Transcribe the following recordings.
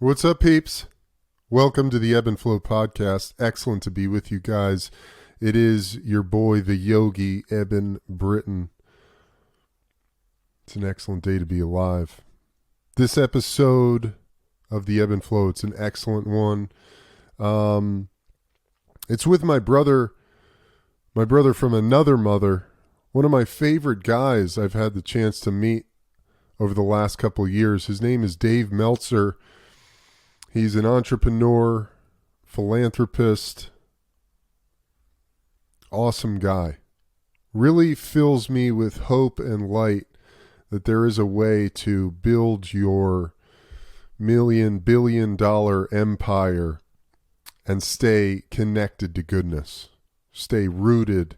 What's up, peeps? Welcome to the Ebb and Flow podcast. Excellent to be with you guys. It is your boy, the yogi, Eben Britton. It's an excellent day to be alive. This episode of the Ebb and Flow, it's an excellent one. It's with my brother from another mother, one of my favorite guys I've had the chance to meet over the last couple of years. His name is Dave Meltzer. He's an entrepreneur, philanthropist, awesome guy. Really fills me with hope and light that there is a way to build your billion-dollar empire and stay connected to goodness. Stay rooted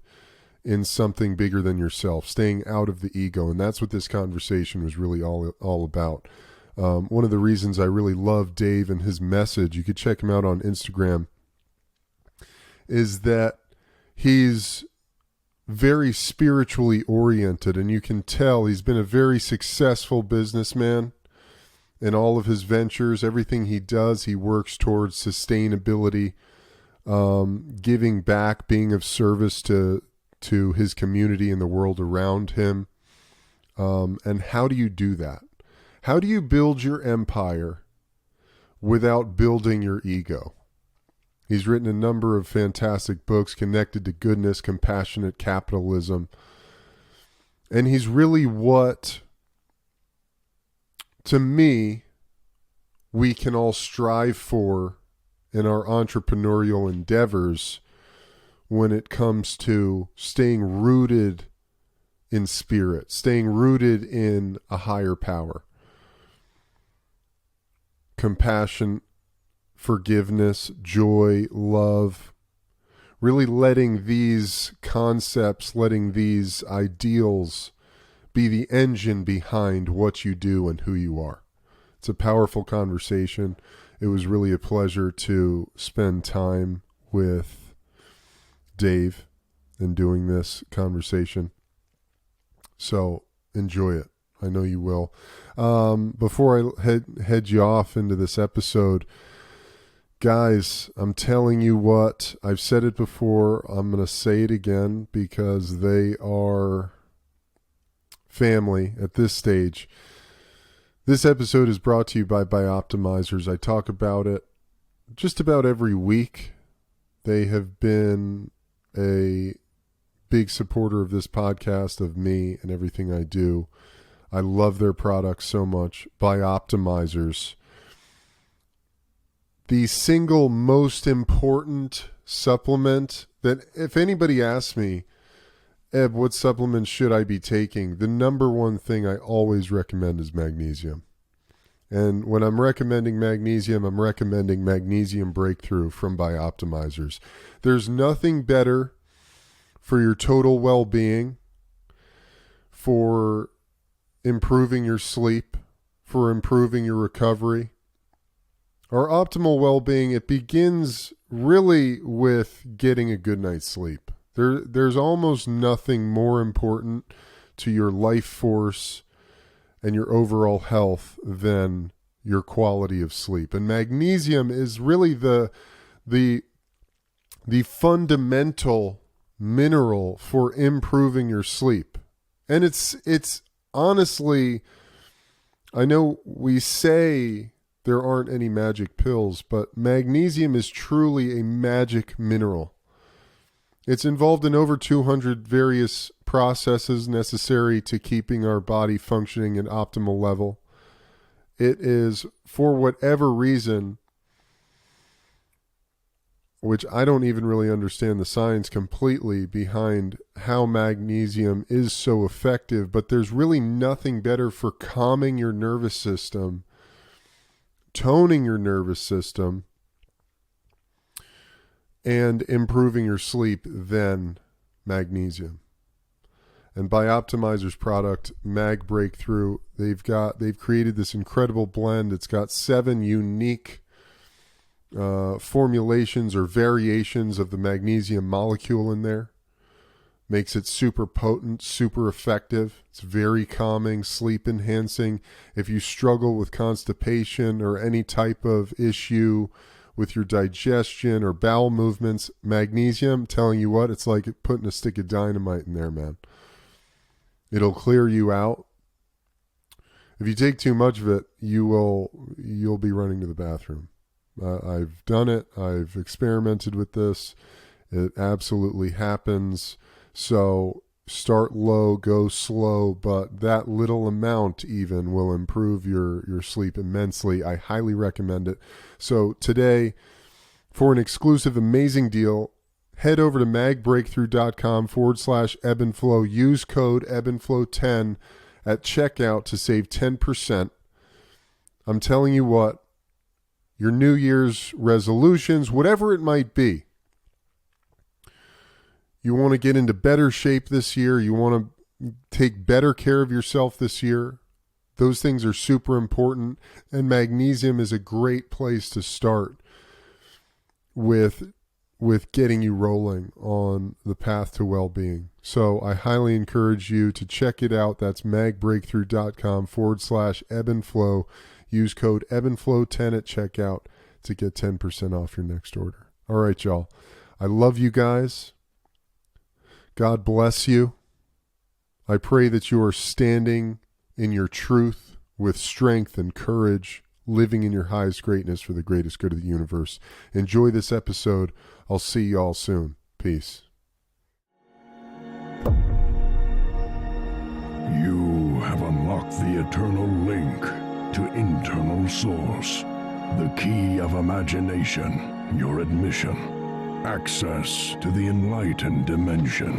in something bigger than yourself, staying out of the ego. And that's what this conversation was really all about. One of the reasons I really love Dave and his message, you could check him out on Instagram, is that he's very spiritually oriented, and you can tell he's been a very successful businessman in all of his ventures. Everything he does, he works towards sustainability, giving back, being of service to his community and the world around him. And how do you do that? How do you build your empire without building your ego? He's written a number of fantastic books connected to goodness, compassionate capitalism. And he's really what, to me, we can all strive for in our entrepreneurial endeavors when it comes to staying rooted in spirit, staying rooted in a higher power. Compassion, forgiveness, joy, love, really letting these concepts, letting these ideals be the engine behind what you do and who you are. It's a powerful conversation. It was really a pleasure to spend time with Dave in doing this conversation. So enjoy it. I know you will. Before I head you off into this episode, guys, I'm telling you what, I've said it before, I'm going to say it again because they are family at this stage. This episode is brought to you by Optimizers. I talk about it just about every week. They have been a big supporter of this podcast, of me and everything I do. I love their products so much. By Optimizers. The single most important supplement that, if anybody asks me, Eb, what supplements should I be taking? The number one thing I always recommend is magnesium. And when I'm recommending magnesium, I'm recommending Magnesium Breakthrough from Optimizers. There's nothing better for your total well-being, for improving your sleep, for improving your recovery. Our optimal well-being, it begins really with getting a good night's sleep. There's almost nothing more important to your life force and your overall health than your quality of sleep. And magnesium is really the fundamental mineral for improving your sleep. And it's honestly, I know we say there aren't any magic pills, but magnesium is truly a magic mineral. It's involved in over 200 various processes necessary to keeping our body functioning at optimal level. It is, for whatever reason, which I don't even really understand the science completely behind how magnesium is so effective, but there's really nothing better for calming your nervous system, toning your nervous system, and improving your sleep than magnesium. And by Optimizer's product, Mag Breakthrough, they've created this incredible blend. It's got 7 unique formulations or variations of the magnesium molecule in there. Makes it super potent, super effective. It's very calming, sleep enhancing. If you struggle with constipation or any type of issue with your digestion or bowel movements, magnesium, I'm telling you what, it's like putting a stick of dynamite in there, man. It'll clear you out. If you take too much of it, you'll be running to the bathroom. I've done it. I've experimented with this. It absolutely happens. So start low, go slow, but that little amount even will improve your sleep immensely. I highly recommend it. So today, for an exclusive amazing deal, head over to magbreakthrough.com/ebb and flow. Use code ebbandflow10 at checkout to save 10%. I'm telling you what, your New Year's resolutions, whatever it might be, you want to get into better shape this year. You want to take better care of yourself this year. Those things are super important. And magnesium is a great place to start with getting you rolling on the path to well-being. So I highly encourage you to check it out. That's magbreakthrough.com/ebb and flow. Use code ebbandflow10 at checkout to get 10% off your next order. All right, y'all. I love you guys. God bless you. I pray that you are standing in your truth with strength and courage, living in your highest greatness for the greatest good of the universe. Enjoy this episode. I'll see you all soon. Peace. You have unlocked the eternal link to internal source, the key of imagination, your admission, access to the enlightened dimension.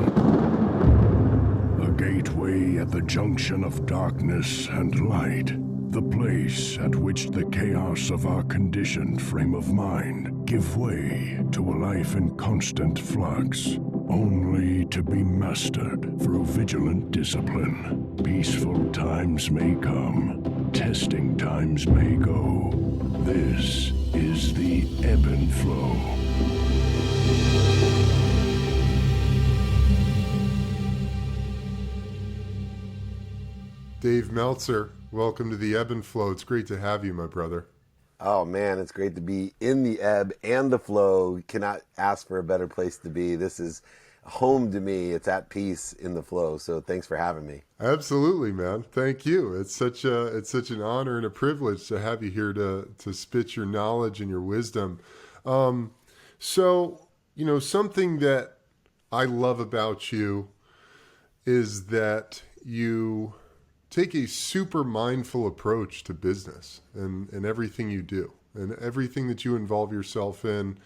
A gateway at the junction of darkness and light, the place at which the chaos of our conditioned frame of mind give way to a life in constant flux, only to be mastered through vigilant discipline. Peaceful times may come, testing times may go. This is the Ebb and Flow. Dave Meltzer, welcome to the Ebb and Flow. It's great to have you, my brother. Oh man, it's great to be in the ebb and the flow. Cannot ask for a better place to be. This is home to me. It's at peace in the flow. So thanks for having me. Absolutely, man. Thank you. It's such an honor and a privilege to have you here to spit your knowledge and your wisdom. So, something that I love about you is that you take a super mindful approach to business and everything you do and everything that you involve yourself in.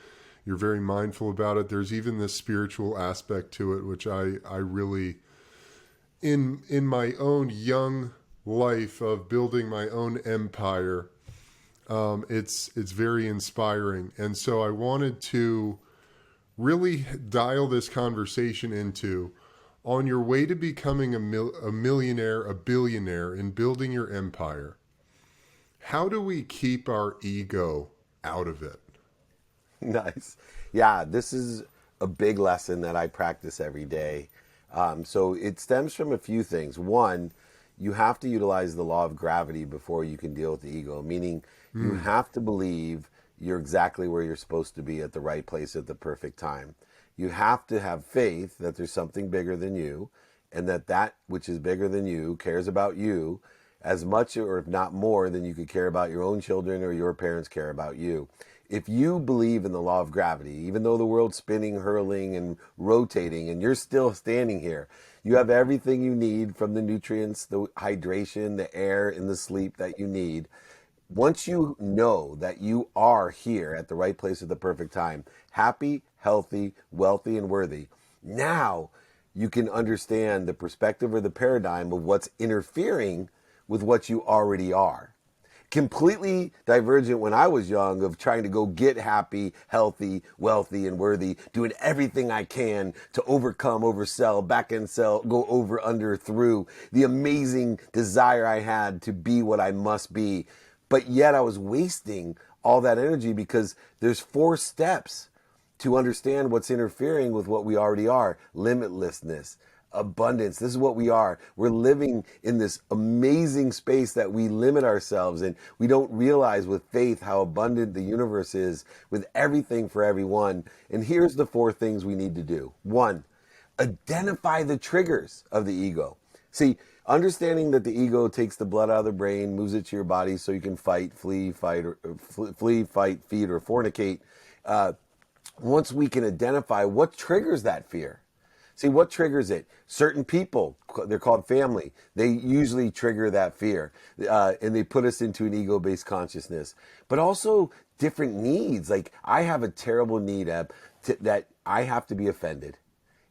You're very mindful about it. There's even this spiritual aspect to it, which I really, in my own young life of building my own empire, it's very inspiring. And so I wanted to really dial this conversation into, on your way to becoming a millionaire, a billionaire, and building your empire, how do we keep our ego out of it? Nice. Yeah, this is a big lesson that I practice every day. So it stems from a few things. One, you have to utilize the law of gravity before you can deal with the ego, meaning you have to believe you're exactly where you're supposed to be at the right place at the perfect time. You have to have faith that there's something bigger than you, and that which is bigger than you cares about you as much, or if not more, than you could care about your own children or your parents care about you. If you believe in the law of gravity, even though the world's spinning, hurling, and rotating, and you're still standing here, you have everything you need, from the nutrients, the hydration, the air, and the sleep that you need. Once you know that you are here at the right place at the perfect time, happy, healthy, wealthy, and worthy, now you can understand the perspective or the paradigm of what's interfering with what you already are. Completely divergent when I was young of trying to go get happy, healthy, wealthy, and worthy, doing everything I can to overcome, oversell, back end sell, go over, under, through the amazing desire I had to be what I must be. But yet I was wasting all that energy, because there's 4 steps to understand what's interfering with what we already are. Limitlessness, abundance. This is what we are. We're living in this amazing space that we limit ourselves, and we don't realize with faith how abundant the universe is with everything for everyone. And here's the 4 things we need to do. 1, identify the triggers of the ego. See, understanding that the ego takes the blood out of the brain, moves it to your body so you can fight, flee, fight, feed, or fornicate. Once we can identify what triggers that fear. See, what triggers it? Certain people, they're called family. They usually trigger that fear, and they put us into an ego-based consciousness. But also different needs. Like, I have a terrible need, that I have to be offended.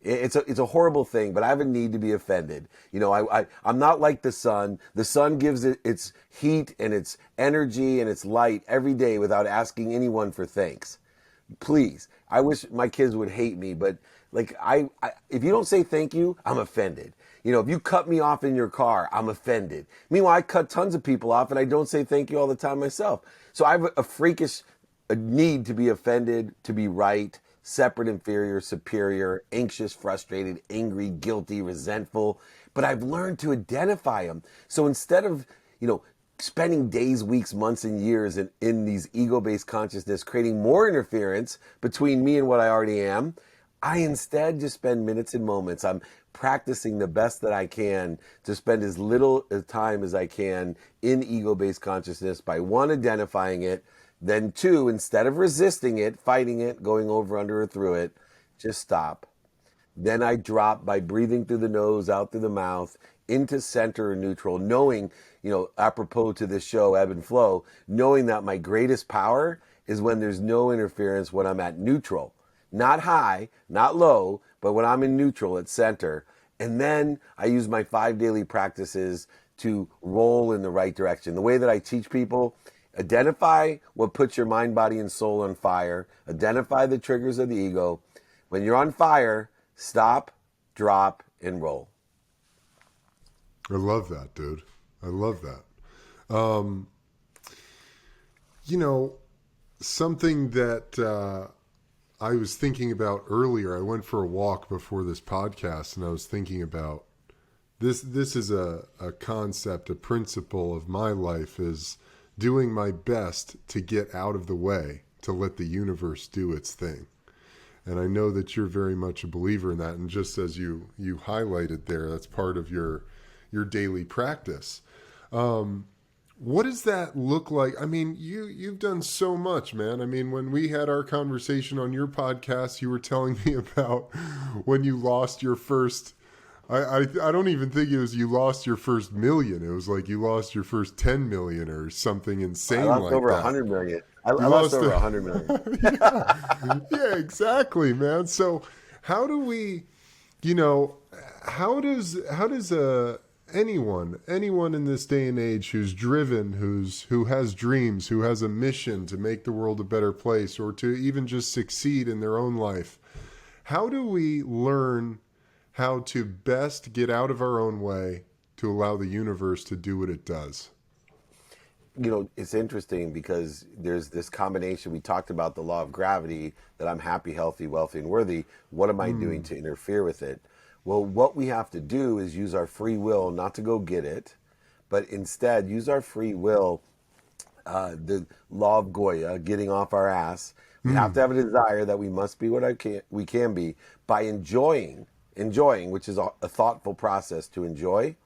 It's a horrible thing, but I have a need to be offended. You know, I'm not like the sun. The sun gives it its heat and its energy and its light every day without asking anyone for thanks. Please, I wish my kids would hate me, but like if you don't say thank you, I'm offended. You know, if you cut me off in your car, I'm offended. Meanwhile, I cut tons of people off and I don't say thank you all the time myself. So I have a freakish need to be offended, to be right, separate, inferior, superior, anxious, frustrated, angry, guilty, resentful. But I've learned to identify them. So instead of, spending days, weeks, months, and years in these ego-based consciousness, creating more interference between me and what I already am, I instead just spend minutes and moments. I'm practicing the best that I can to spend as little time as I can in ego-based consciousness by 1, identifying it, then 2, instead of resisting it, fighting it, going over, under, or through it, just stop. Then I drop by breathing through the nose, out through the mouth, into center or neutral, knowing, apropos to this show, Ebb and Flow, knowing that my greatest power is when there's no interference, when I'm at neutral. Not high, not low, but when I'm in neutral at center. And then I use my 5 daily practices to roll in the right direction. The way that I teach people: identify what puts your mind, body, and soul on fire. Identify the triggers of the ego. When you're on fire, stop, drop, and roll. I love that, dude. I love that. Something that I was thinking about earlier, I went for a walk before this podcast, and I was thinking about this. This is a concept, a principle of my life, is doing my best to get out of the way, to let the universe do its thing. And I know that you're very much a believer in that. And just as you highlighted there, that's part of your daily practice. What does that look like? I mean, you've done so much, man. I mean, when we had our conversation on your podcast, you were telling me about when you lost your first, I don't even think it was you lost your first million. It was like you lost your first 10 million or something insane like that. I lost over 100 million. I lost over 100 million. Yeah, exactly, man. So how do we, how does anyone in this day and age who's driven, who has dreams, who has a mission to make the world a better place, or to even just succeed in their own life, how do we learn how to best get out of our own way to allow the universe to do what it does? It's interesting because there's this combination. We talked about the law of gravity, that I'm happy, healthy, wealthy, and worthy. What am I doing to interfere with it? Well, what we have to do is use our free will, not to go get it, but instead use our free will, the law of Goya, getting off our ass. We have to have a desire that we must be what we can be by enjoying, which is a thoughtful process to enjoy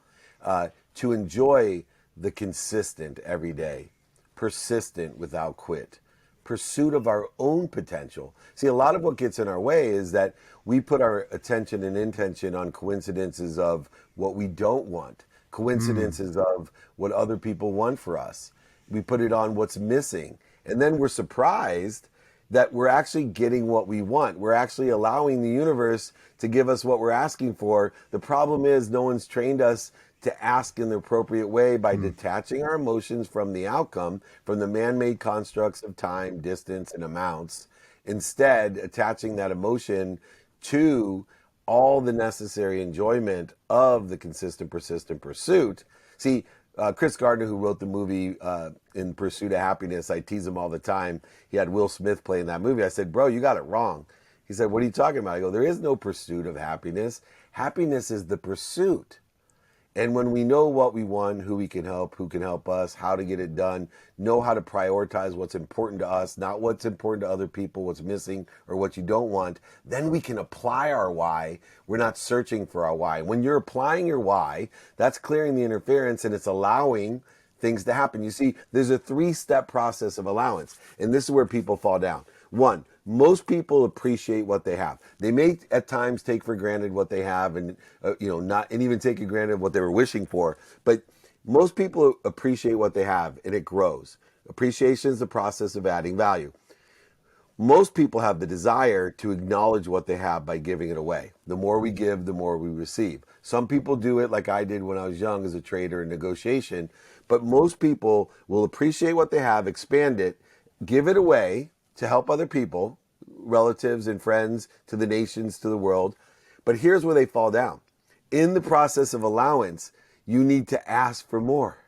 the consistent every day, persistent without quit, pursuit of our own potential. See, a lot of what gets in our way is that we put our attention and intention on coincidences of what we don't want, coincidences of what other people want for us. We put it on what's missing. And then we're surprised that we're actually getting what we want. We're actually allowing the universe to give us what we're asking for. The problem is no one's trained us to ask in the appropriate way by detaching our emotions from the outcome, from the man-made constructs of time, distance, and amounts. Instead, attaching that emotion to all the necessary enjoyment of the consistent, persistent pursuit. See, Chris Gardner, who wrote the movie In Pursuit of Happiness, I tease him all the time. He had Will Smith play in that movie. I said, bro, you got it wrong. He said, what are you talking about? I go, there is no pursuit of happiness. Happiness is the pursuit. And when we know what we want, who we can help, who can help us, how to get it done, know how to prioritize what's important to us, not what's important to other people, what's missing or what you don't want, then we can apply our why. We're not searching for our why. When you're applying your why, that's clearing the interference and it's allowing things to happen. You see, there's a 3-step process of allowance, and this is where people fall down. 1, most people appreciate what they have. They may at times take for granted what they have and not, and even take for granted what they were wishing for. But most people appreciate what they have and it grows. Appreciation is the process of adding value. Most people have the desire to acknowledge what they have by giving it away. The more we give, the more we receive. Some people do it like I did when I was young as a trader in negotiation, but most people will appreciate what they have, expand it, give it away to help other people, relatives and friends, to the nations, to the world. But here's where they fall down. In the process of allowance, you need to ask for more.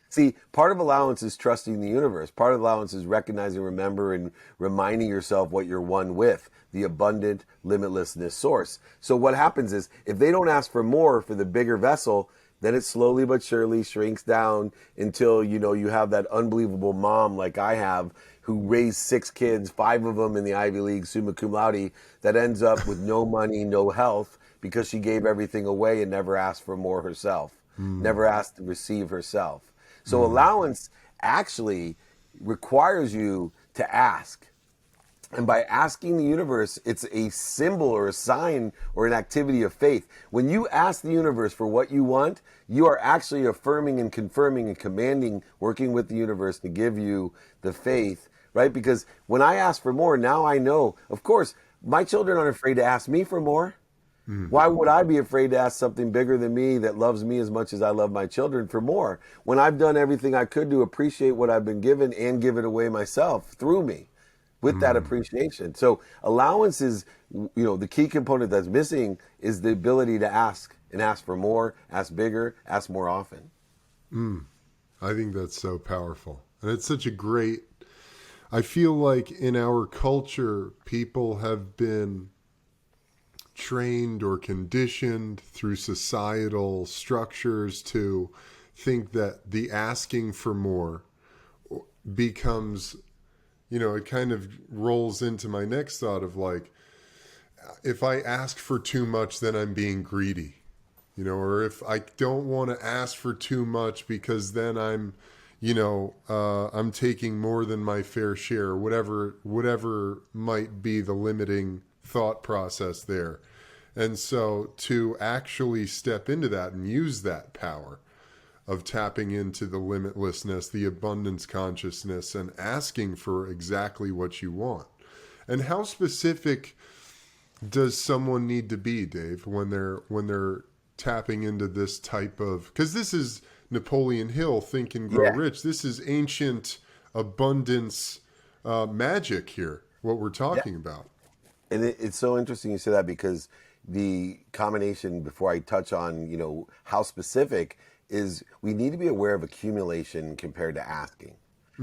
See, part of allowance is trusting the universe. Part of allowance is recognizing, remember, and reminding yourself what you're one with, the abundant limitlessness source. So what happens is, if they don't ask for more for the bigger vessel, then it slowly but surely shrinks down until, you have that unbelievable mom like I have, who raised 6 kids, 5 of them in the Ivy League, summa cum laude, that ends up with no money, no health, because she gave everything away and never asked for more herself, never asked to receive herself. So allowance actually requires you to ask. And by asking the universe, it's a symbol or a sign or an activity of faith. When you ask the universe for what you want, you are actually affirming and confirming and commanding, working with the universe to give you the faith, right? Because when I ask for more, now I know, of course, my children aren't afraid to ask me for more. Why would I be afraid to ask something bigger than me that loves me as much as I love my children for more, when I've done everything I could to appreciate what I've been given and give it away myself through me with that appreciation? So allowance is, the key component that's missing is the ability to ask, and ask for more, ask bigger, ask more often. I think that's so powerful. And it's such a great, I feel like in our culture, people have been trained or conditioned through societal structures to think that the asking for more becomes, it kind of rolls into my next thought of like, if I ask for too much, then I'm being greedy, or if I don't want to ask for too much because then I'm taking more than my fair share, whatever might be the limiting thought process there. And so to actually step into that and use that power of tapping into the limitlessness, the abundance consciousness, and asking for exactly what you want. And how specific does someone need to be, Dave, when they're tapping into this type of, because this is Napoleon Hill, Think and Grow Rich. This is ancient abundance magic here, what we're talking about. And it's so interesting you say that, because the combination, before I touch on, how specific, is we need to be aware of accumulation compared to asking.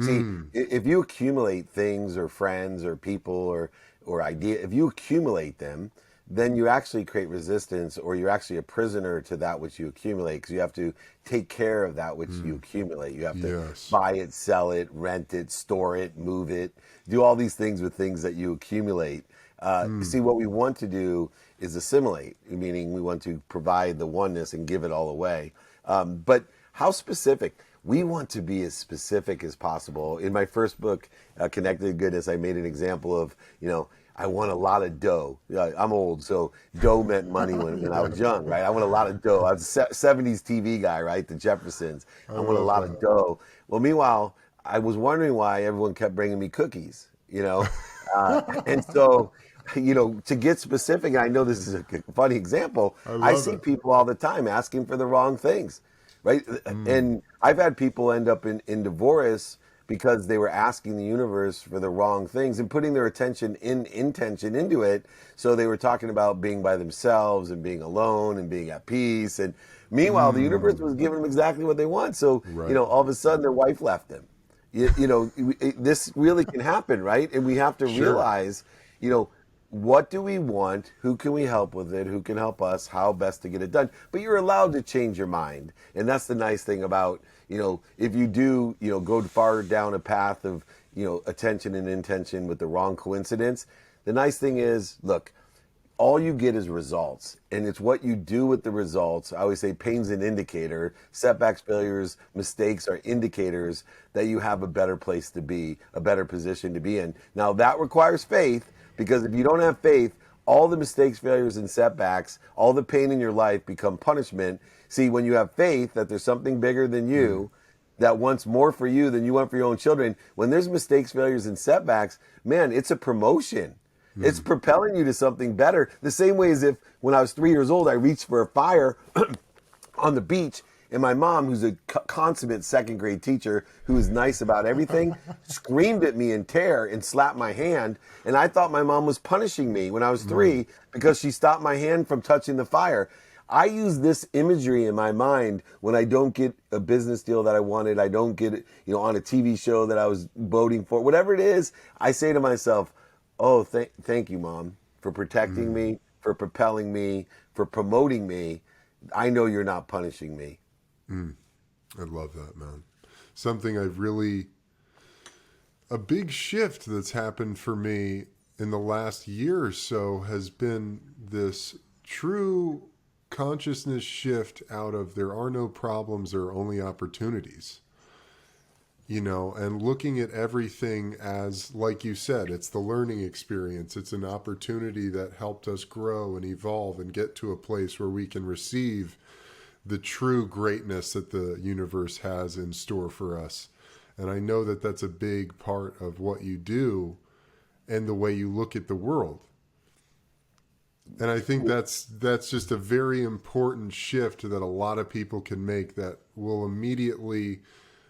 See, if you accumulate things or friends or people or idea, if you accumulate them, then you actually create resistance, or you're actually a prisoner to that which you accumulate, because you have to take care of that which you accumulate. You have to buy it, sell it, rent it, store it, move it, do all these things with things that you accumulate. See, what we want to do is assimilate, meaning we want to provide the oneness and give it all away. But how specific? We want to be as specific as possible. In my first book, Connected to Goodness, I made an example of, I want a lot of dough. I'm old, so dough meant money when I was young, right? I want a lot of dough. I was a 70s TV guy, right? The Jeffersons. I want a lot of dough. Well, meanwhile, I was wondering why everyone kept bringing me cookies, and so, to get specific, and I know this is a funny example, I see people all the time asking for the wrong things, right? And I've had people end up in divorce because they were asking the universe for the wrong things and putting their intention into it. So they were talking about being by themselves and being alone and being at peace. And Meanwhile, the universe was giving them exactly what they want. So, Right. all of a sudden their wife left them. This really can happen, right? And we have to Sure. realize, you know, what do we want? Who can we help with it? Who can help us? How best to get it done? But you're allowed to change your mind. And that's the nice thing about, if you do, go far down a path of, attention and intention with the wrong coincidence, the nice thing is, look, all you get is results, and it's what you do with the results. I always say pain's an indicator. Setbacks, failures, mistakes are indicators that you have a better place to be, a better position to be in. Now that requires faith, because if you don't have faith, all the mistakes, failures, and setbacks, all the pain in your life become punishment. See, when you have faith that there's something bigger than you, that wants more for you than you want for your own children, when there's mistakes, failures, and setbacks, man, it's a promotion. It's propelling you to something better. The same way as if when I was 3 years old, I reached for a fire on the beach, and my mom, who's a consummate second grade teacher, who is nice about everything, screamed at me in terror and slapped my hand. And I thought my mom was punishing me when I was 3 because she stopped my hand from touching the fire. I use this imagery in my mind when I don't get a business deal that I wanted. I don't get it, on a TV show that I was voting for, whatever it is. I say to myself, oh, thank you, Mom, for protecting me, for propelling me, for promoting me. I know you're not punishing me. I love that, man. Something a big shift that's happened for me in the last year or so has been this true consciousness shift out of there are no problems, there are only opportunities. And looking at everything as, like you said, it's the learning experience. It's an opportunity that helped us grow and evolve and get to a place where we can receive the true greatness that the universe has in store for us. And I know that that's a big part of what you do and the way you look at the world. And I think that's just a very important shift that a lot of people can make that will immediately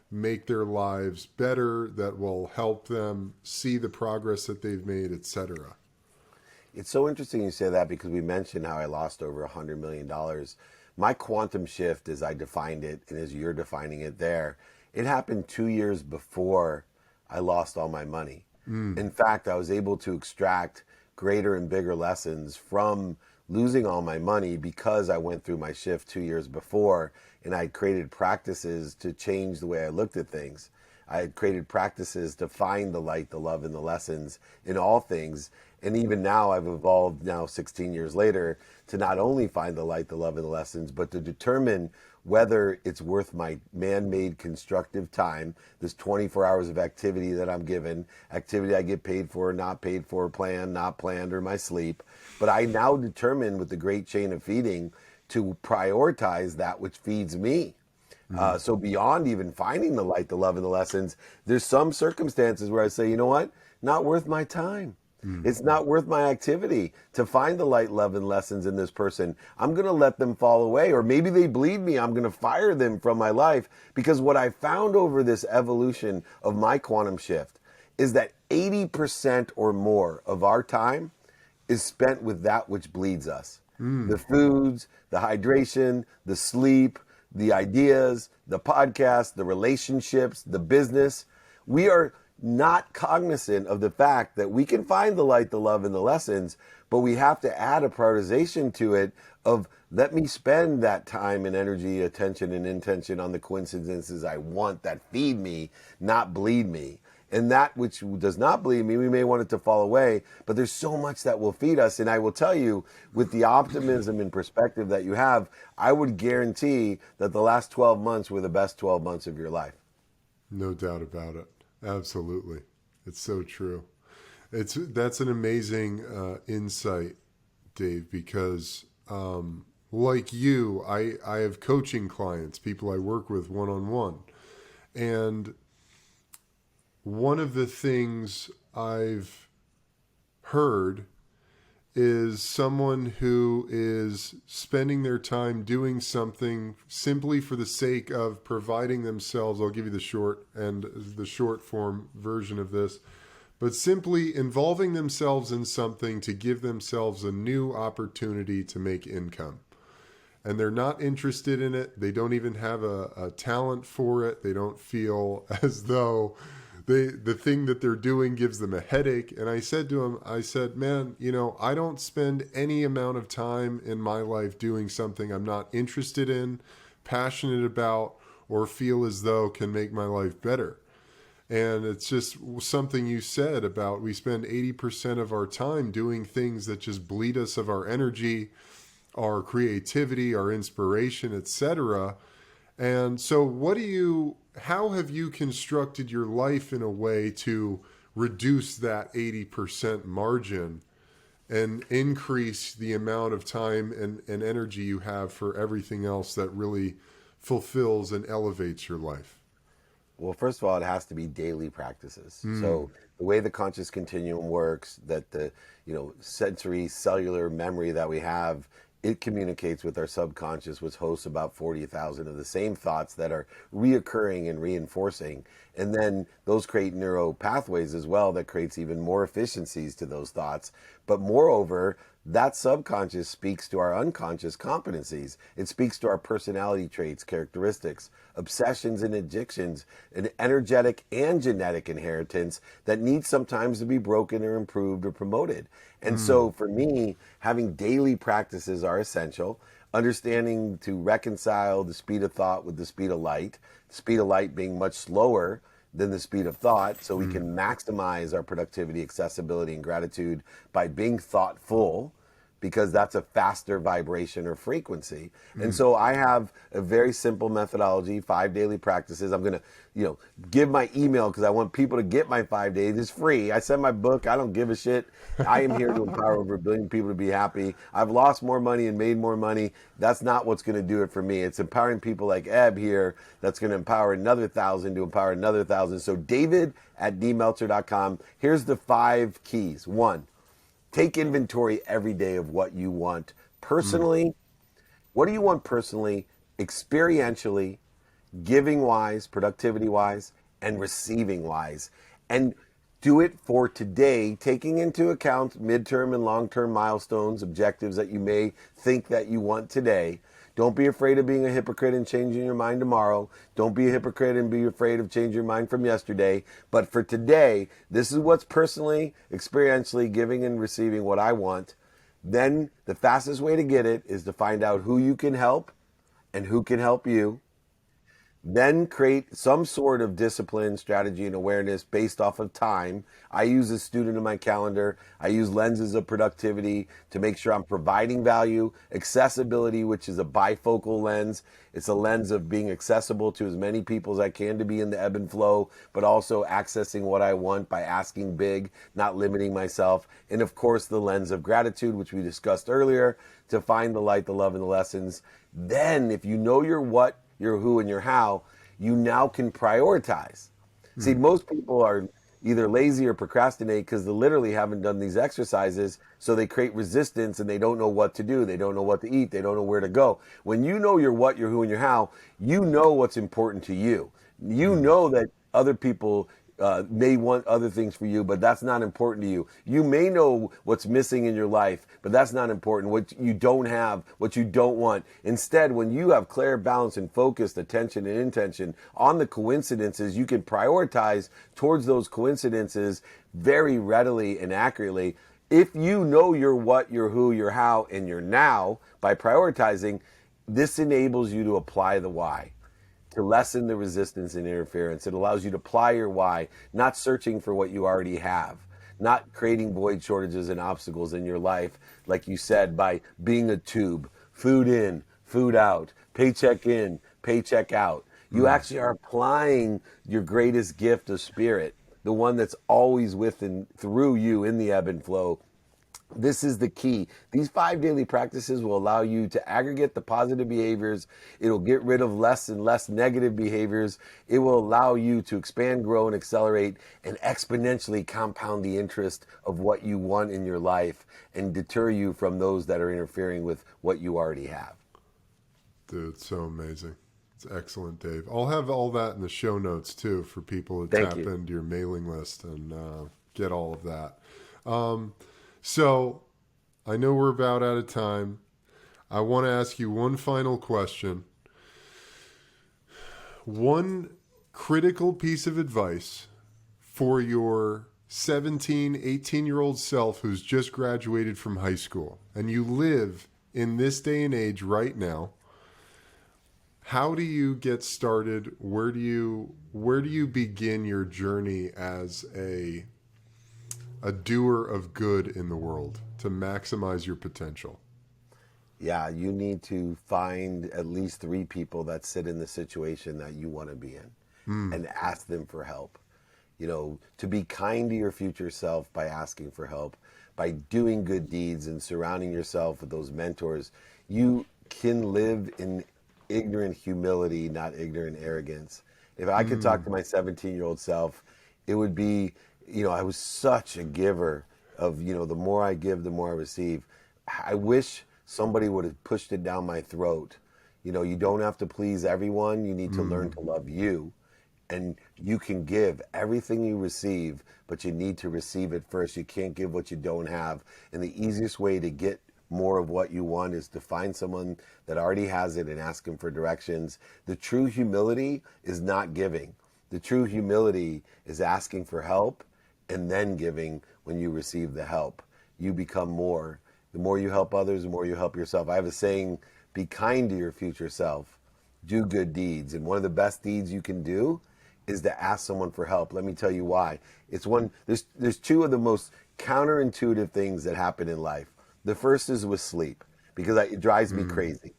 make their lives better, that will help them see the progress that they've made, etc. It's so interesting you say that, because we mentioned how I lost over $100 million. My quantum shift, as I defined it, and as you're defining it there, it happened 2 years before I lost all my money. In fact, I was able to extract greater and bigger lessons from losing all my money because I went through my shift 2 years before, and I had created practices to change the way I looked at things. I had created practices to find the light, the love, and the lessons in all things. And even now, I've evolved now 16 years later to not only find the light, the love, and the lessons, but to determine whether it's worth my man-made constructive time, this 24 hours of activity that I'm given, activity I get paid for, not paid for, planned, not planned, or my sleep. But I now determine with the great chain of feeding to prioritize that which feeds me. So beyond even finding the light, the love, and the lessons, there's some circumstances where I say, you know what? Not worth my time. It's not worth my activity to find the light, love, and lessons in this person. I'm going to let them fall away, or maybe they bleed me. I'm going to fire them from my life, because what I found over this evolution of my quantum shift is that 80% or more of our time is spent with that which bleeds us. The foods, the hydration, the sleep, the ideas, the podcast, the relationships, the business. We are not cognizant of the fact that we can find the light, the love, and the lessons, but we have to add a prioritization to it of, let me spend that time and energy, attention, and intention on the coincidences I want that feed me, not bleed me. And that which does not bleed me, we may want it to fall away, but there's so much that will feed us. And I will tell you, with the optimism and perspective that you have, I would guarantee that the last 12 months were the best 12 months of your life. No doubt about it. Absolutely. It's so true. That's an amazing insight, Dave, because like you, I have coaching clients, people I work with one-on-one. And one of the things I've heard is someone who is spending their time doing something simply for the sake of providing themselves. I'll give you the short form version of this, but simply involving themselves in something to give themselves a new opportunity to make income. and they're not interested in it. They don't even have a talent for it. They don't feel as though the thing that they're doing gives them a headache. And I said to him, I said, man, I don't spend any amount of time in my life doing something I'm not interested in, passionate about, or feel as though can make my life better. And it's just something you said about we spend 80% of our time doing things that just bleed us of our energy, our creativity, our inspiration, etc. And so how have you constructed your life in a way to reduce that 80% margin and increase the amount of time and energy you have for everything else that really fulfills and elevates your life? Well, first of all, it has to be daily practices. So the way the conscious continuum works, that the sensory cellular memory that we have, it communicates with our subconscious, which hosts about 40,000 of the same thoughts that are reoccurring and reinforcing. And then those create neural pathways as well that creates even more efficiencies to those thoughts. But moreover, that subconscious speaks to our unconscious competencies. It speaks to our personality traits, characteristics, obsessions and addictions, an energetic and genetic inheritance that needs sometimes to be broken or improved or promoted. And so for me, having daily practices are essential. Understanding to reconcile the speed of thought with the speed of light, the speed of light being much slower than the speed of thought, so we can maximize our productivity, accessibility, and gratitude by being thoughtful, because that's a faster vibration or frequency. And so I have a very simple methodology, 5 daily practices. I'm going to, give my email because I want people to get my 5 days. It's free. I send my book. I don't give a shit. I am here to empower over 1 billion people to be happy. I've lost more money and made more money. That's not what's going to do it for me. It's empowering people like Eb here that's going to empower another 1,000 to empower another 1,000. So david@dmeltzer.com. Here's the 5 keys. 1, take inventory every day of what you want personally. What do you want personally, experientially, giving wise, productivity wise, and receiving wise? And do it for today, taking into account midterm and long-term milestones, objectives that you may think that you want today. Don't be afraid of being a hypocrite and changing your mind tomorrow. Don't be a hypocrite and be afraid of changing your mind from yesterday. But for today, this is what's personally, experientially giving and receiving what I want. Then the fastest way to get it is to find out who you can help and who can help you. Then create some sort of discipline, strategy, and awareness based off of time. I use a student in my calendar. I use lenses of productivity to make sure I'm providing value. Accessibility, which is a bifocal lens. It's a lens of being accessible to as many people as I can to be in the ebb and flow, but also accessing what I want by asking big, not limiting myself. And of course, the lens of gratitude, which we discussed earlier, to find the light, the love, and the lessons. Then if you know your what, your who, and your how, you now can prioritize. See, most people are either lazy or procrastinate because they literally haven't done these exercises, so they create resistance and they don't know what to do. They don't know what to eat. They don't know where to go. When you know your what, your who, and your how, you know what's important to you. You know that other people may want other things for you, but that's not important to you. You may know what's missing in your life, but that's not important. What you don't have, what you don't want. Instead, when you have clear, balance, and focused attention and intention on the coincidences, you can prioritize towards those coincidences very readily and accurately. If you know your what, your who, your how, and your now by prioritizing, this enables you to apply the why, to lessen the resistance and interference. It allows you to apply your why, not searching for what you already have, not creating void, shortages, and obstacles in your life, like you said, by being a tube, food in, food out, paycheck in, paycheck out. You actually are applying your greatest gift of spirit, the one that's always with and through you in the ebb and flow. This is the key. These 5 daily practices will allow you to aggregate the positive behaviors. It'll get rid of less and less negative behaviors. It will allow you to expand, grow, and accelerate and exponentially compound the interest of what you want in your life and deter you from those that are interfering with what you already have. Dude, it's so amazing. It's excellent, Dave. I'll have all that in the show notes too for people to Thank tap you. into your mailing list and get all of that. So I know we're about out of time. I want to ask you one final question. One critical piece of advice for your 17, 18-year-old self who's just graduated from high school, and you live in this day and age right now. How do you get started? Where do you begin your journey as a doer of good in the world to maximize your potential? Yeah, you need to find at least 3 people that sit in the situation that you want to be in and ask them for help. You know, to be kind to your future self by asking for help, by doing good deeds and surrounding yourself with those mentors. You can live in ignorant humility, not ignorant arrogance. If I could talk to my 17-year-old self, it would be, I was such a giver of, the more I give, the more I receive. I wish somebody would have pushed it down my throat. You don't have to please everyone. You need to learn to love you. And you can give everything you receive, but you need to receive it first. You can't give what you don't have. And the easiest way to get more of what you want is to find someone that already has it and ask them for directions. The true humility is not giving. The true humility is asking for help and then giving when you receive the help. You become more. The more you help others, the more you help yourself. I have a saying, be kind to your future self. Do good deeds. And one of the best deeds you can do is to ask someone for help. Let me tell you why. There's 2 of the most counterintuitive things that happen in life. The first is with sleep, because it drives me crazy.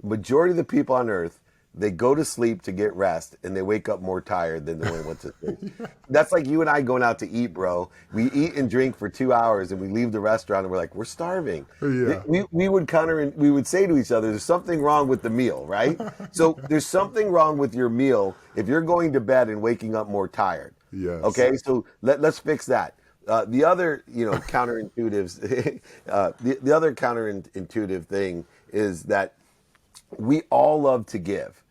Majority of the people on earth, they go to sleep to get rest, and they wake up more tired than when they went to sleep. That's like you and I going out to eat, bro. We eat and drink for 2 hours, and we leave the restaurant, and we're like, we're starving. Yeah. We would say to each other, there's something wrong with the meal, right? So there's something wrong with your meal if you're going to bed and waking up more tired. Yes. Okay, so let's fix that. The other, counterintuitive, the other counterintuitive thing is that we all love to give.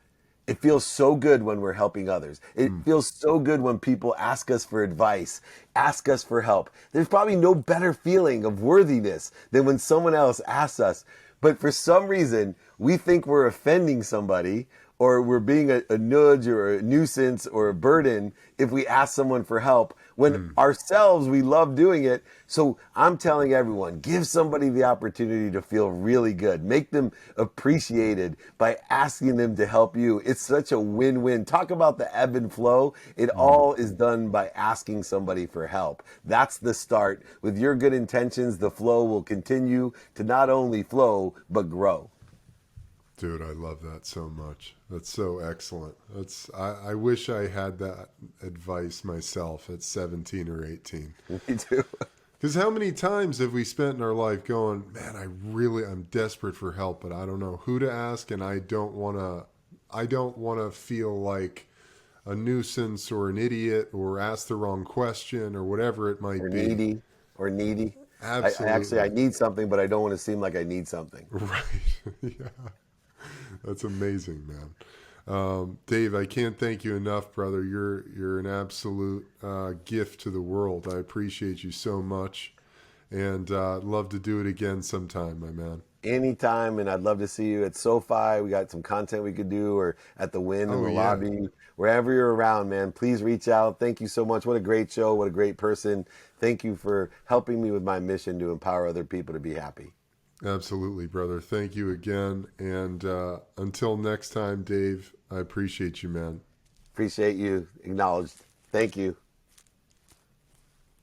It feels so good when we're helping others. It feels so good when people ask us for advice, ask us for help. There's probably no better feeling of worthiness than when someone else asks us. But for some reason, we think we're offending somebody, or we're being a nudge or a nuisance or a burden if we ask someone for help, when ourselves, we love doing it. So I'm telling everyone, give somebody the opportunity to feel really good. Make them appreciated by asking them to help you. It's such a win-win. Talk about the ebb and flow. It all is done by asking somebody for help. That's the start. With your good intentions, the flow will continue to not only flow, but grow. Dude, I love that so much. That's so excellent. I wish I had that advice myself at 17 or 18. Me too. Because how many times have we spent in our life going, man, I'm desperate for help, but I don't know who to ask, and I don't want to feel like a nuisance or an idiot or ask the wrong question or whatever it might be. Or needy. Absolutely. I need something, but I don't want to seem like I need something. Right. Yeah. That's amazing, man. Dave, I can't thank you enough, brother. You're an absolute gift to the world. I appreciate you so much, and I'd love to do it again sometime, my man. Anytime, and I'd love to see you at SoFi. We got some content we could do, or at the Win in the lobby. Wherever you're around, man, please reach out. Thank you so much. What a great show. What a great person. Thank you for helping me with my mission to empower other people to be happy. Absolutely, brother. Thank you again. And until next time, Dave, I appreciate you, man. Appreciate you. Acknowledged. Thank you.